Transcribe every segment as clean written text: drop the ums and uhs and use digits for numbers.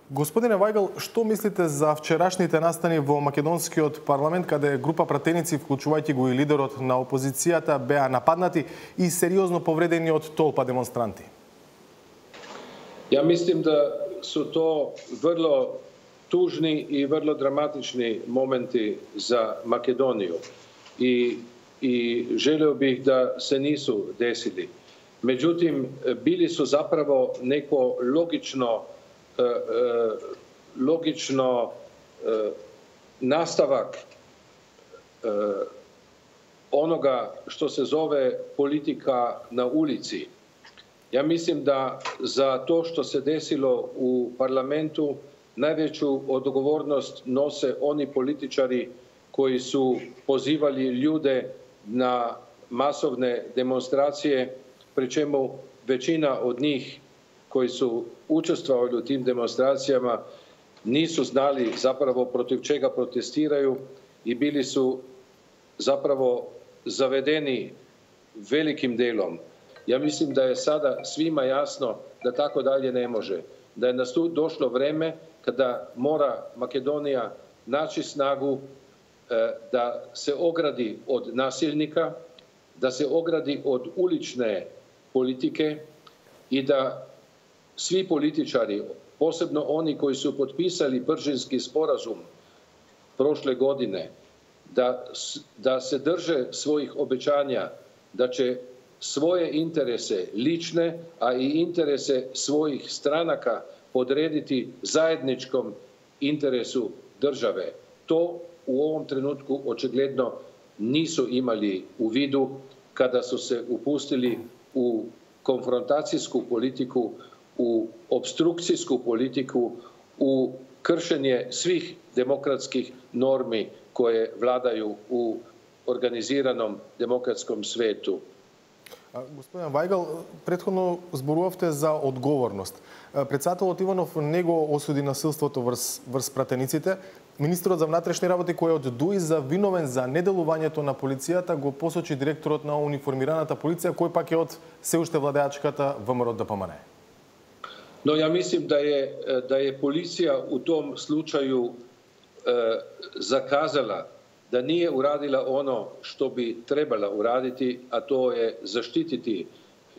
Господине Вајгал, што мислите за вчерашните настани во македонскиот парламент, каде група пратеници, вклучувајќи го и лидерот на опозицијата, беа нападнати и сериозно повредени од толпа демонстранти? Ja mislim da su to vrlo tužni i vrlo dramatični momenti za Makedoniju i želio bih da se nisu desili. Međutim, bili su zapravo neko logično nastavak onoga što se zove politika na ulici. Ja mislim da za to što se desilo u parlamentu najveću odgovornost nose oni političari koji su pozivali ljude na masovne demonstracije, pri čemu većina od njih koji su učestvovali u tim demonstracijama nisu znali zapravo protiv čega protestiraju i bili su zapravo zavedeni velikim delom. Ja mislim da je sada svima jasno da tako dalje ne može. Da je došlo vreme kada mora Makedonija naći snagu da se ogradi od nasilnika, da se ogradi od ulične politike i da svi političari, posebno oni koji su potpisali Bržinski sporazum prošle godine, da se drže svojih obećanja, da će svoje interese lične, a i interese svojih stranaka podrediti zajedničkom interesu države. To u ovom trenutku očigledno nisu imali u vidu kada su se upustili u konfrontacijsku politiku, u opstrukcijsku politiku, u kršenje svih demokratskih normi koje vladaju u organiziranom demokratskom svetu. Господин Вајгал, претходно зборувавте за одговорност. Председателот Иванов не го осуди насилството врз пратениците. Министрот за внатрешни работи, кој од ДУИ за виновен за неделувањето на полицијата, го посочи директорот на униформираната полиција, кој пак е од се уште владеачката ВМРО ДПМНЕ. No, ja mislim da je policija u tom slučaju zakazala, da nije uradila ono što bi trebala uraditi, a to je zaštititi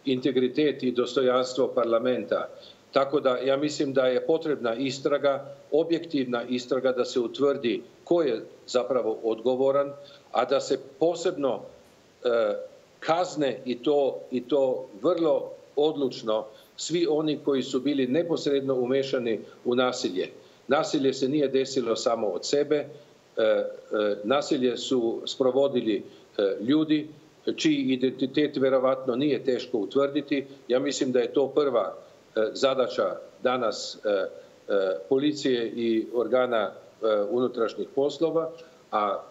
integritet i dostojanstvo parlamenta. Tako da ja mislim da je potrebna istraga, objektivna istraga, da se utvrdi ko je zapravo odgovoran, a da se posebno kazne i to vrlo odlučno svi oni koji su bili neposredno umešani u nasilje. Nasilje se nije desilo samo od sebe, nasilje su sprovodili ljudi čiji identitet verovatno nije teško utvrditi. Ja mislim da je to prva zadaća danas policije i organa unutrašnjih poslova, a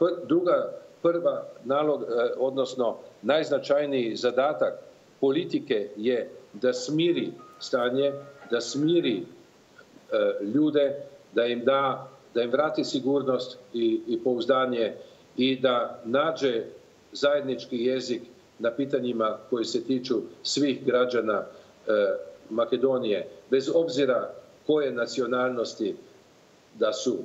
prva nalog, odnosno najznačajniji zadatak politike je da smiri stanje, da smiri ljude, da im vrati sigurnost i pouzdanje i da nađe zajednički jezik na pitanjima koji se tiču svih građana Makedonije, bez obzira koje nacionalnosti da su.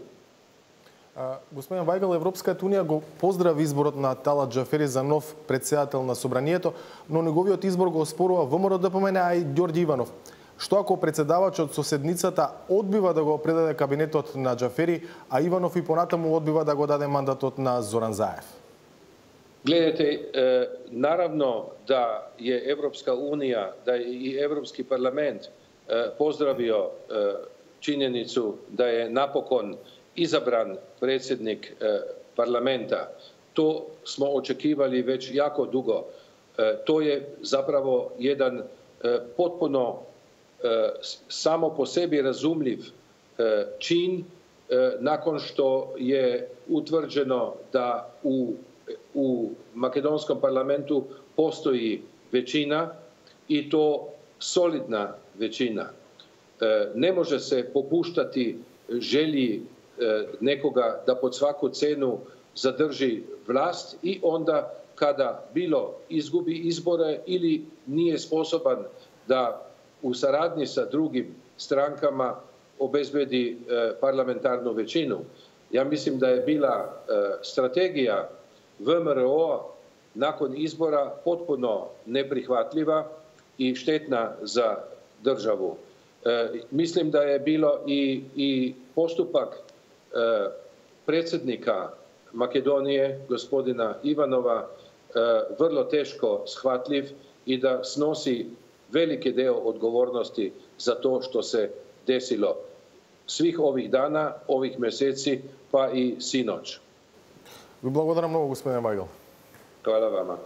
Господин Вајгал, Европската унија го поздрави изборот на Талат Џафери за нов председател на Собранието, но неговиот избор го оспорува ВМРО ДПМНЕ, а и Ѓорѓи Иванов. Што ако председавачот со седницата одбива да го предаде кабинетот на Џафери, а Иванов и понатаму одбива да го даде мандатот на Зоран Заев? Gledajte, naravno da je Evropska unija, da je i Evropski parlament pozdravio činjenicu da je napokon izabran predsjednik parlamenta. To smo očekivali već jako dugo. To je zapravo jedan potpuno samo po sebi razumljiv čin nakon što je utvrđeno da u makedonskom parlamentu postoji većina i to solidna većina. Ne može se popuštati želji nekoga da pod svaku cenu zadrži vlast i onda kada bilo izgubi izbore ili nije sposoban da u saradnji sa drugim strankama obezbedi parlamentarnu većinu. Ja mislim da je bila strategija VMRO nakon izbora potpuno neprihvatljiva i štetna za državu. Mislim da je bilo i postupak predsjednika Makedonije, gospodina Ivanova, vrlo teško shvatljiv i da snosi veliki deo odgovornosti za to što se desilo svih ovih dana, ovih mjeseci, pa i sinoć. Благодарам много, господин Вајгал. Hvala vama.